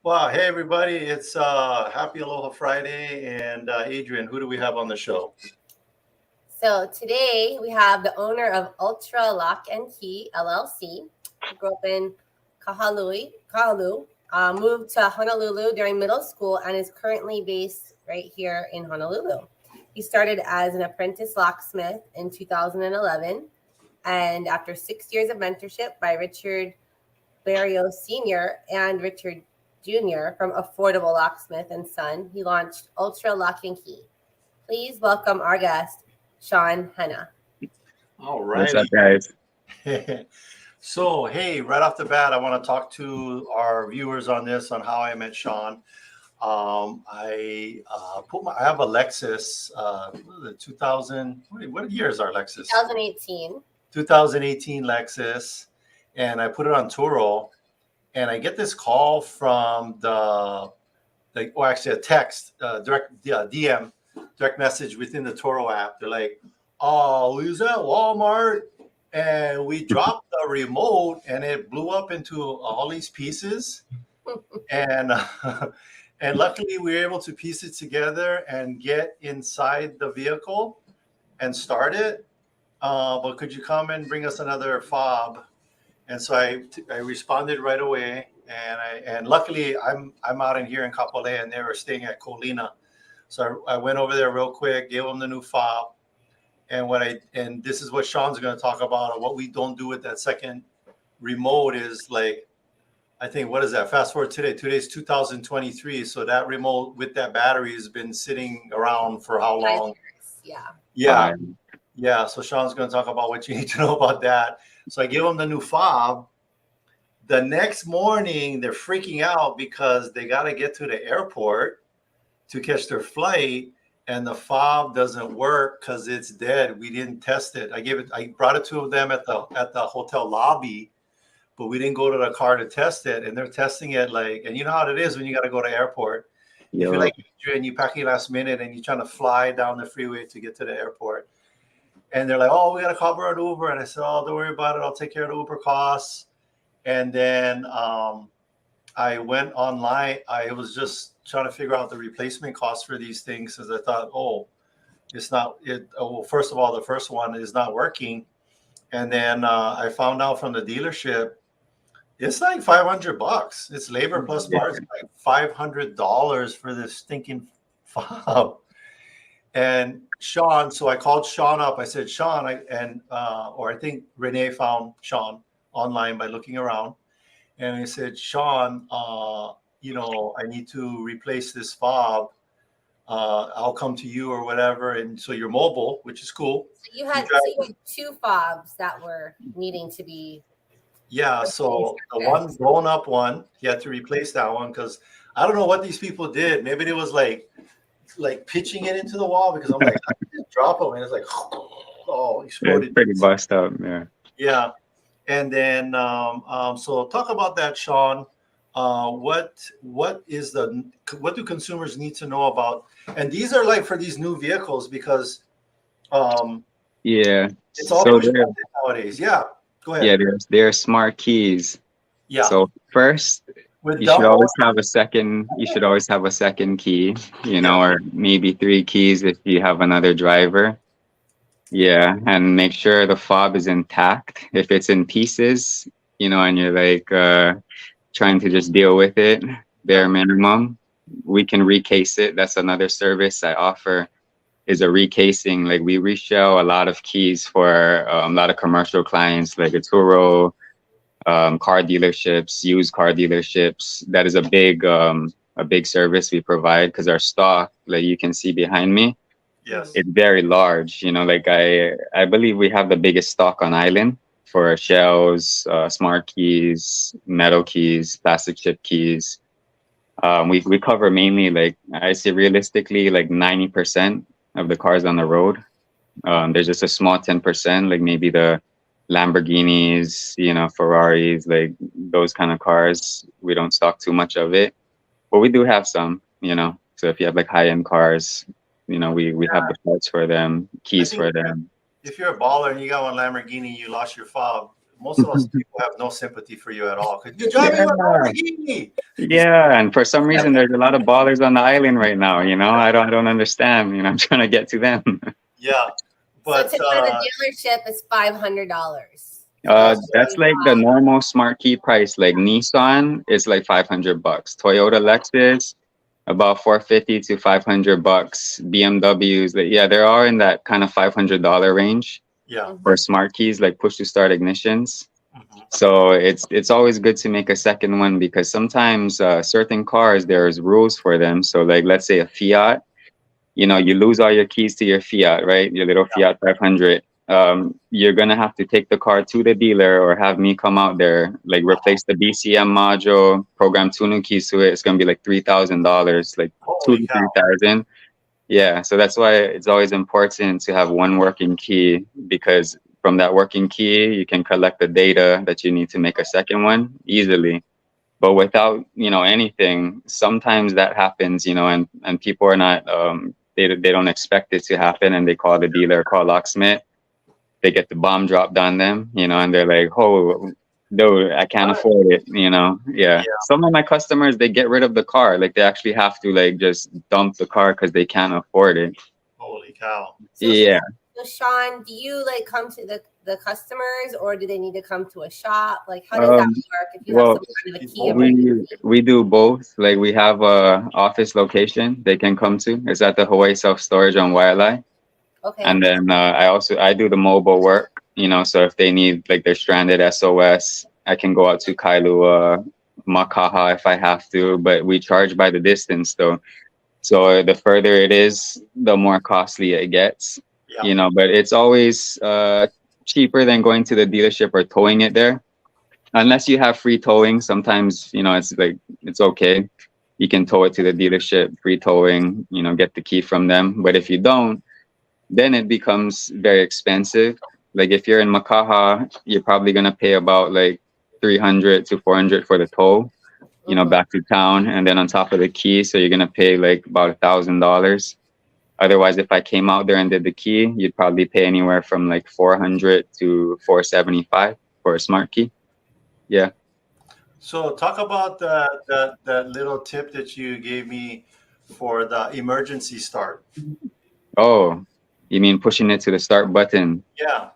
Wow. Hey, everybody. It's Happy Aloha Friday. And Adrian, who do we have on the show? So today we have the owner of Ultra Lock and Key LLC, who grew up in Kahalu, moved to Honolulu during middle school, and is currently based right here in Honolulu. He started as an apprentice locksmith in 2011, and after 6 years of mentorship by Richard Barrios Sr. and Richard Jr. from Affordable Locksmith and Son, he launched Ultra Lock and Key. Please welcome our guest, Shaun Henna. All What's right. up, guys? So, hey, right off the bat, I want to talk to our viewers on this, on how I met Shaun. I have a Lexus, 2000. What year is our Lexus? 2018. 2018 Lexus, and I put it on Turo, and I get this call from actually a text, DM, direct message within the Toro app. They're like, "Oh, we was at Walmart and we dropped the remote and it blew up into all these pieces." And and luckily we were able to piece it together and get inside the vehicle and start it. But could you come and bring us another fob? And so I responded right away, and luckily I'm out in here in Kapolei, and they were staying at Colina. So I went over there real quick, gave them the new fob, and this is what Shaun's going to talk about. And what we don't do with that second remote is, like, I think, what is that? Fast forward today. Today's 2023. So that remote with that battery has been sitting around for how long? Yeah. So Shaun's going to talk about what you need to know about that. So I give them the new fob. The next morning, they're freaking out because they got to get to the airport to catch their flight, and the fob doesn't work because it's dead. We didn't test it. I brought it to them at the hotel lobby, but we didn't go to the car to test it. And they're testing it and you know how it is when you got to go to airport. Yeah. If you're like Adrian, you packing last minute and you're trying to fly down the freeway to get to the airport. And they're like, "Oh, we got to call an Uber." And I said, "Oh, don't worry about it. I'll take care of the Uber costs." And then I went online. I was just trying to figure out the replacement cost for these things, because I thought, it's not it. Well, first of all, the first one is not working. And then I found out from the dealership, it's like $500. It's labor plus parts, like $500 for this stinking fob. And Shaun, so I called Shaun up. I said, "Shaun," or I think Renee found Shaun online by looking around. And I said, "Shaun, I need to replace this fob. I'll come to you or whatever." And so you're mobile, which is cool. So you had two fobs that were needing to be. Yeah. So the one blown up one, you had to replace that one, because I don't know what these people did. Maybe it was like pitching it into the wall, because I'm like, I just drop them and it's like, exploded. Yeah, pretty bust up. Yeah. Yeah. And then so talk about that, Shaun. What do consumers need to know about? And these are like for these new vehicles, because it's all nowadays. Yeah. Go ahead. Yeah, they're smart keys. Yeah. So first, you should always have a second. You should always have a second key, or maybe 3 keys if you have another driver. Yeah, and make sure the fob is intact. If it's in pieces, and you're like trying to just deal with it, bare minimum, we can recase it. That's another service I offer, is a recasing. Like, we resell a lot of keys for a lot of commercial clients, like a Turo, car dealerships, used car dealerships. That is a big service we provide, because our stock, like you can see behind me, yes, it's very large. I believe we have the biggest stock on island for shells, smart keys, metal keys, plastic chip keys. We cover mainly, like, I say realistically, like 90% of the cars on the road. There's just a small 10%, like maybe the Lamborghinis, Ferraris, like those kind of cars. We don't stock too much of it, but we do have some, so if you have like high-end cars, we have the parts for them, keys for them. If you're a baller and you got one Lamborghini, you lost your fob, most of us people have no sympathy for you at all because you're driving a Lamborghini. Yeah, and for some reason, there's a lot of ballers on the island right now. I don't understand. I'm trying to get to them. Yeah, but so to go to the dealership is $500. That's like the normal smart key price. Like Nissan is like $500. Toyota, Lexus, about $450 to $500. BMWs, they're all in that kind of $500 range. Yeah. For smart keys, like push to start ignitions. Mm-hmm. So it's always good to make a second one because sometimes certain cars there's rules for them. So like let's say a Fiat, you lose all your keys to your Fiat, right? Your little Fiat 500. You're gonna have to take the car to the dealer or have me come out there, like replace the BCM module, program two new keys to it. It's gonna be like $3,000, like Holy cow. 3,000. Yeah, so that's why it's always important to have one working key because from that working key, you can collect the data that you need to make a second one easily. But without, anything, sometimes that happens, and people are not, they don't expect it to happen and they call the dealer, call locksmith. They get the bomb dropped on them, and they're like, oh, dude, I can't afford it, Yeah. Some of my customers, they get rid of the car. Like they actually have to like just dump the car because they can't afford it. Holy cow. Yeah. So Shaun, do you like come to the customers or do they need to come to a shop? Like how does that work if you have some kind of a key emergency? We do both. Like we have a office location they can come to. It's at the Hawaii Self Storage on Wailea. Okay. And then I do the mobile work, so if they need like they're stranded SOS, I can go out to Kailua, Makaha if I have to, but we charge by the distance though. So the further it is, the more costly it gets, but it's always cheaper than going to the dealership or towing it there. Unless you have free towing, sometimes, it's okay. You can tow it to the dealership, free towing, get the key from them. But if you don't, then it becomes very expensive. Like if you're in Makaha, you're probably gonna pay about like $300 to $400 for the tow, back to town, and then on top of the key, so you're gonna pay like about $1,000. Otherwise, if I came out there and did the key, you'd probably pay anywhere from like $400 to $475 for a smart key. Yeah. So talk about the little tip that you gave me for the emergency start. Oh. You mean pushing it to the start button? Yeah.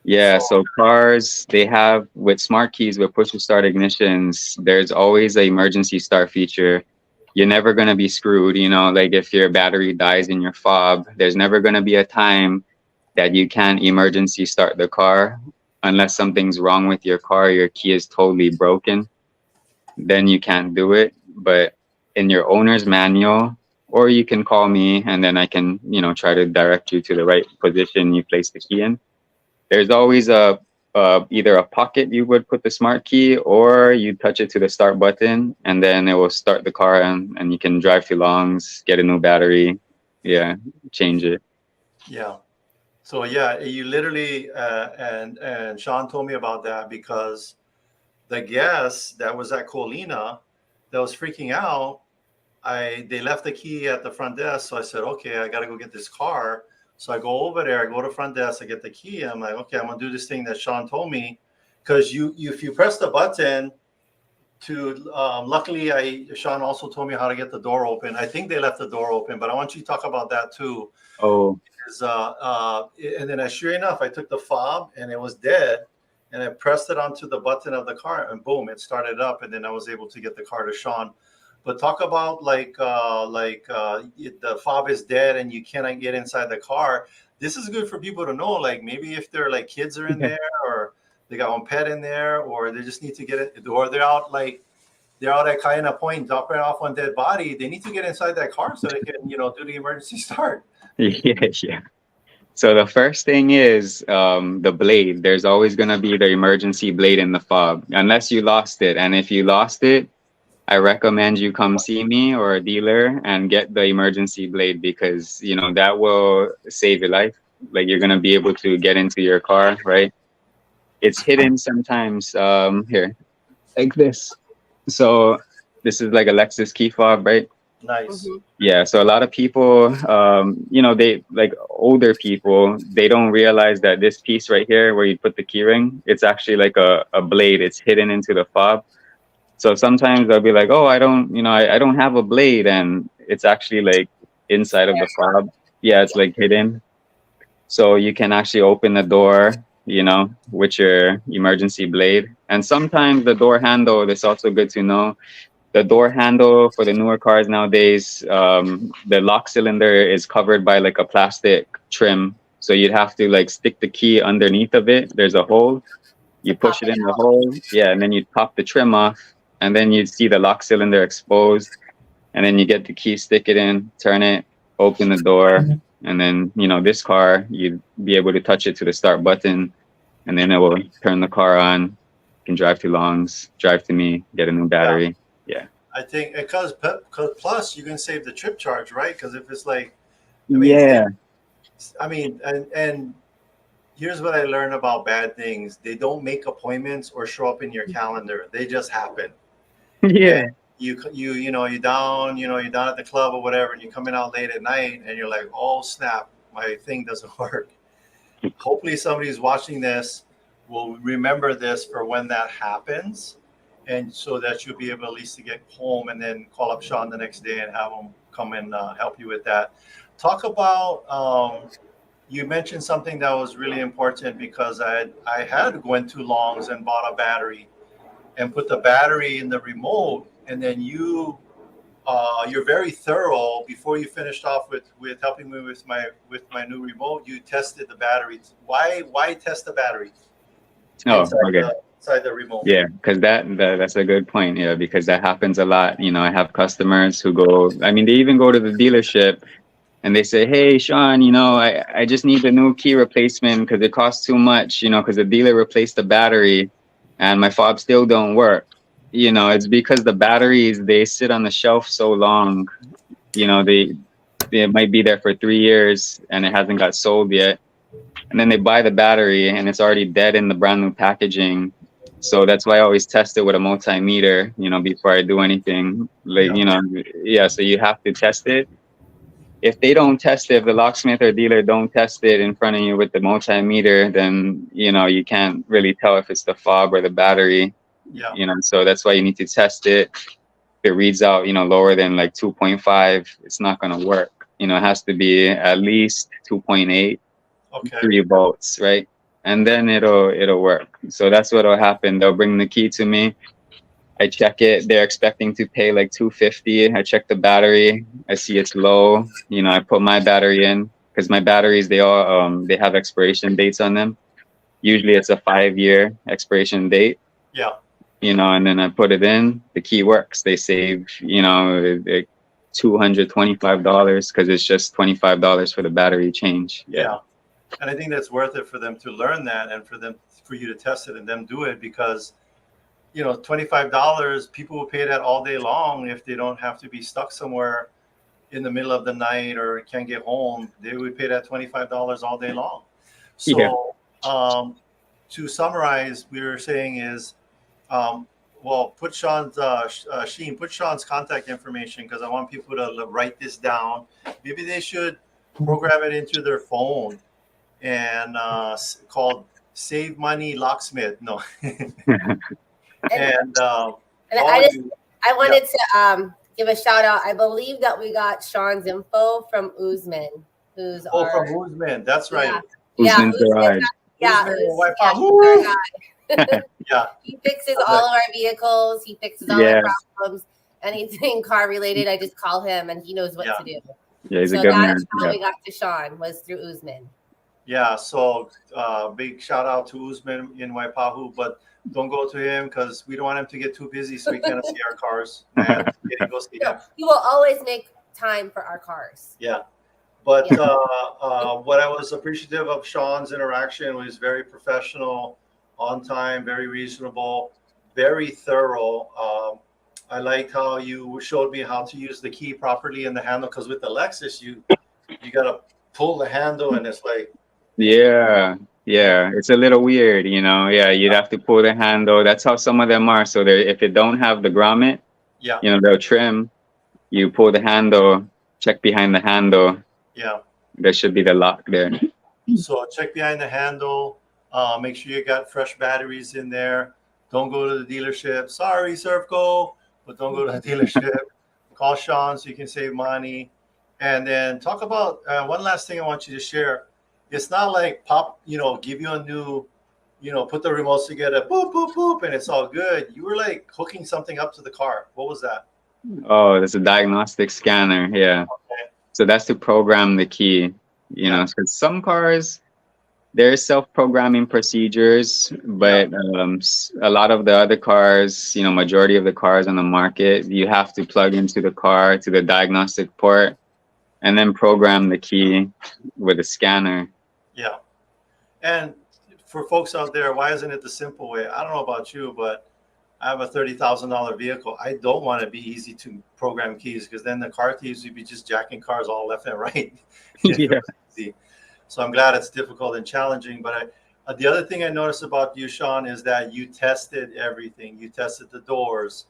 Yeah. So cars, they have with smart keys, with push to start ignitions, there's always an emergency start feature. You're never going to be screwed. Like if your battery dies in your fob, there's never going to be a time that you can't emergency start the car unless something's wrong with your car, your key is totally broken. Then you can't do it. But in your owner's manual, or you can call me and then I can, try to direct you to the right position you place the key in. There's always either a pocket you would put the smart key or you touch it to the start button and then it will start the car and you can drive to Longs, get a new battery. Yeah, change it. Yeah. So you literally, and Shaun told me about that because the guest that was at Colina that was freaking out, they left the key at the front desk. So I said, okay, I got to go get this car. So I go over there, I go to front desk, I get the key. I'm like, okay, I'm going to do this thing that Shaun told me. Because if you press the button to, luckily, Shaun also told me how to get the door open. I think they left the door open, but I want you to talk about that too. Oh. And then sure enough, I took the fob and it was dead. And I pressed it onto the button of the car and boom, it started up. And then I was able to get the car to Shaun. But talk about the fob is dead and you cannot get inside the car. This is good for people to know. Like maybe if they're like kids are in there or they got one pet in there or they just need to get it or they're out at Kaina Point dropping off one dead body. They need to get inside that car so they can, do the emergency start. Yeah. So the first thing is the blade. There's always going to be the emergency blade in the fob unless you lost it. And if you lost it, I recommend you come see me or a dealer and get the emergency blade because, that will save your life. Like you're going to be able to get into your car, right? It's hidden sometimes here, like this. So this is like a Lexus key fob, right? Nice. Mm-hmm. Yeah, so a lot of people, you know, they like older people, they don't realize that this piece right here where you put the key ring, it's actually like a blade. It's hidden into the fob. So sometimes they'll be like, oh, I don't, you know, I don't have a blade. And it's actually like inside of the fob. Yeah, it's like hidden. So you can actually open the door, you know, with your emergency blade. And sometimes the door handle, that's also good to know. The door handle for the newer cars nowadays, the lock cylinder is covered by like a plastic trim. So you'd have to like stick the key underneath of it. There's a hole. To You pop push it it in the out. hole. Yeah. And then you pop the trim off. And then you see the lock cylinder exposed. And then you get the key, stick it in, turn it, open the door. And then, you know, this car, you'd be able to touch it to the start button. And then it will turn the car on. You can drive to Longs, drive to me, get a new battery. Yeah. I think because plus you can save the trip charge, right? Because if it's like, I mean, Yeah. and here's what I learned about bad things: they don't make appointments or show up in your calendar; they just happen. Yeah. And you're down, you're down at the club or whatever, and you're coming out late at night, and you're like, oh snap, my thing doesn't work. Hopefully, somebody who's watching this will remember this for when that happens, and so that you'll be able at least to get home and then call up Shaun the next day and have him come and help you with that. Talk about you mentioned something that was really important because I had went to Longs and bought a battery and put the battery in the remote, and then you're very thorough before you finished off with helping me with my new remote. You tested the battery. Why test the battery Oh, inside okay. inside the remote? Yeah, because that's a good point. Yeah, because that happens a lot. You know, I have customers who go. I mean, they even go to the dealership and they say, "Hey, Shaun, you know, I just need a new key replacement because it costs too much. You know, because the dealer replaced the battery, and my fob still don't work. You know, it's because the batteries they sit on the shelf so long. You know, they might be there for 3 years and it hasn't got sold yet." And then they buy the battery and it's already dead in the brand new packaging. So that's why I always test it with a multimeter, you know, before I do anything. Like, Yeah. you know, yeah, so you have to test it. If they don't test it, if the locksmith or dealer don't test it in front of you with the multimeter, then, you know, you can't really tell if it's the fob or the battery, Yeah. you know, so that's why you need to test it. If it reads out, you know, lower than like 2.5, it's not going to work. You know, it has to be at least 2.8. Okay. 3 volts, right? And then it'll work. So that's what'll happen. They'll bring the key to me. I check it. They're expecting to pay like $250. I check the battery. I see it's low. You know, I put my battery in because my batteries they have expiration dates on them. Usually it's a 5-year expiration date. Yeah. You know, and then I put it in. The key works. They save, you know, $225 because it's just $25 for the battery change. Yeah. And I think that's worth it for them to learn that and for you to test it and them do it because, you know, $25, people will pay that all day long if they don't have to be stuck somewhere in the middle of the night or can't get home. They would pay that $25 all day long. So to summarize, we were saying is, well, put Shaun's put Shaun's contact information because I want people to write this down. Maybe they should program it into their phone and called Save Money Locksmith. No. and I wanted to give a shout out. I believe that we got Shaun's info from Usman, who's from Usman. That's right. Usman's garage. Yeah. He fixes all of our vehicles. He fixes all our problems. Anything car related, I just call him and he knows what to do. Yeah, he's a good man. That's how we got to Shaun was through Usman. Yeah, so big shout out to Usman in Waipahu, but don't go to him because we don't want him to get too busy so he can't see our cars. And go see him. He will always make time for our cars. Yeah. But what I was appreciative of Shaun's interaction was very professional, on time, very reasonable, very thorough. I liked how you showed me how to use the key properly in the handle because with the Lexus, you got to pull the handle and it's like. Yeah, it's a little weird, you know. Yeah, you'd have to pull the handle. That's how some of them are. So if it don't have the grommet, you know, they'll trim. you pull the handle, check behind the handle. Yeah. There should be the lock there. So check behind the handle. Make sure you got fresh batteries in there. Don't go to the dealership. Sorry, Servco, but don't go to the dealership. Call Shaun so you can save money. And then talk about one last thing I want you to share. It's not like give you a new, put the remotes together, boop, boop, boop, and it's all good. You were like hooking something up to the car. What was that? Oh, there's a diagnostic scanner. Yeah. Okay. So that's to program the key. You know, because some cars, there's self-programming procedures, but a lot of the other cars, majority of the cars on the market, you have to plug into the car to the diagnostic port and then program the key with a scanner. Yeah. And for folks out there, why isn't it the simple way? I don't know about you, but I have a $30,000 vehicle. I don't want to be easy to program keys because then the car thieves would be just jacking cars all left and right. Yeah. So I'm glad it's difficult and challenging. But the other thing I noticed about you, Shaun, is that you tested everything. You tested the doors,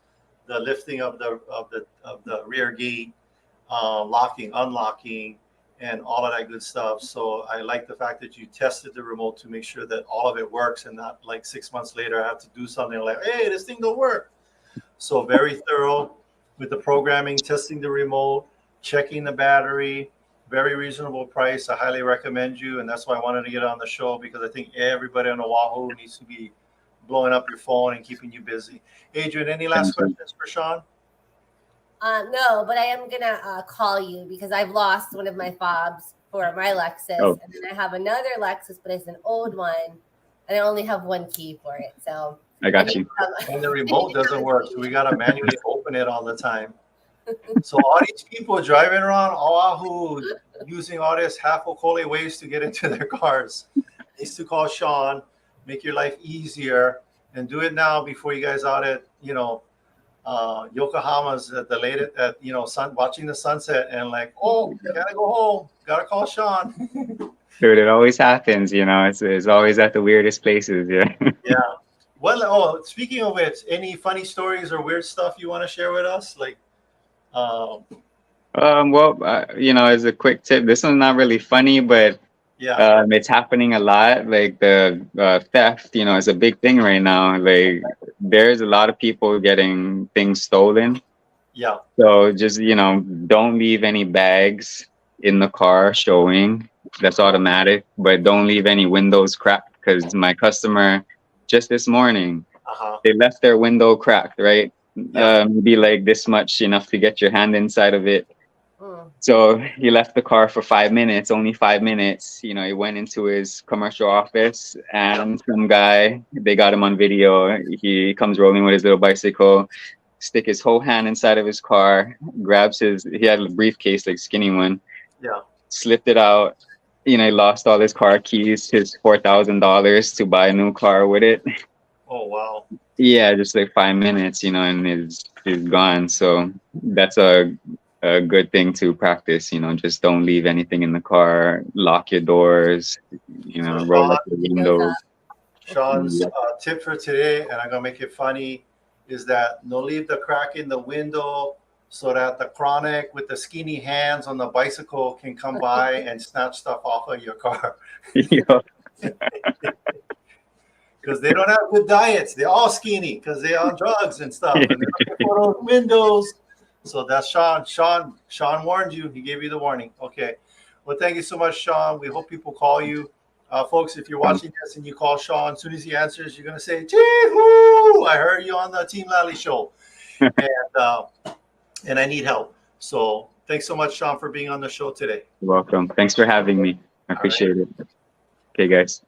the lifting of the rear gate, locking, unlocking, and all of that good stuff. So I like the fact that you tested the remote to make sure that all of it works and not like 6 months later I have to do something like, hey, this thing don't work. So very thorough with the programming, testing the remote, checking the battery, very reasonable price. I highly recommend you. And that's why I wanted to get on the show because I think everybody on Oahu needs to be blowing up your phone and keeping you busy. Adrian, any last questions for Shaun? No, but I am gonna call you because I've lost one of my fobs for my Lexus, and then I have another Lexus, but it's an old one, and I only have one key for it. So I got you. And the remote doesn't work, so we gotta manually open it all the time. So all these people driving around Oahu using all this half-okole ways to get into their cars needs to call Shaun, make your life easier, and do it now before you guys out at Yokohama's at the latest at watching the sunset and like, oh, gotta go home, gotta call Shaun. Dude, it always happens, it's always at the weirdest places. Yeah. Well, speaking of it, any funny stories or weird stuff you want to share with us? Like as a quick tip, this one's not really funny, but it's happening a lot. Like the theft, is a big thing right now. Like there's a lot of people getting things stolen. Yeah. So just, don't leave any bags in the car showing. That's automatic. But don't leave any windows cracked because my customer just this morning, they left their window cracked, right? Be like this much, enough to get your hand inside of it. So he left the car for 5 minutes, only 5 minutes. He went into his commercial office and some guy, they got him on video. He comes rolling with his little bicycle, stick his whole hand inside of his car, he had a briefcase, like skinny one. Yeah. Slipped it out. He lost all his car keys, his $4,000 to buy a new car with it. Oh, wow. Yeah, just like 5 minutes, and it's gone. So that's a good thing to practice, just don't leave anything in the car, lock your doors, roll up the windows. Shaun's tip for today, and I'm gonna make it funny, is that no leave the crack in the window so that the chronic with the skinny hands on the bicycle can come by and snatch stuff off of your car. Because they don't have good diets. They're all skinny because they're on drugs and stuff. And they're looking for those windows. So that's Shaun. Shaun warned you. He gave you the warning. Okay. Well, thank you so much, Shaun. We hope people call you. Folks, if you're watching this and you call Shaun, as soon as he answers, you're going to say, "Chee-hoo! I heard you on the Team Lally show." And I need help. So thanks so much, Shaun, for being on the show today. You're welcome. Thanks for having me. I appreciate it. Okay, guys.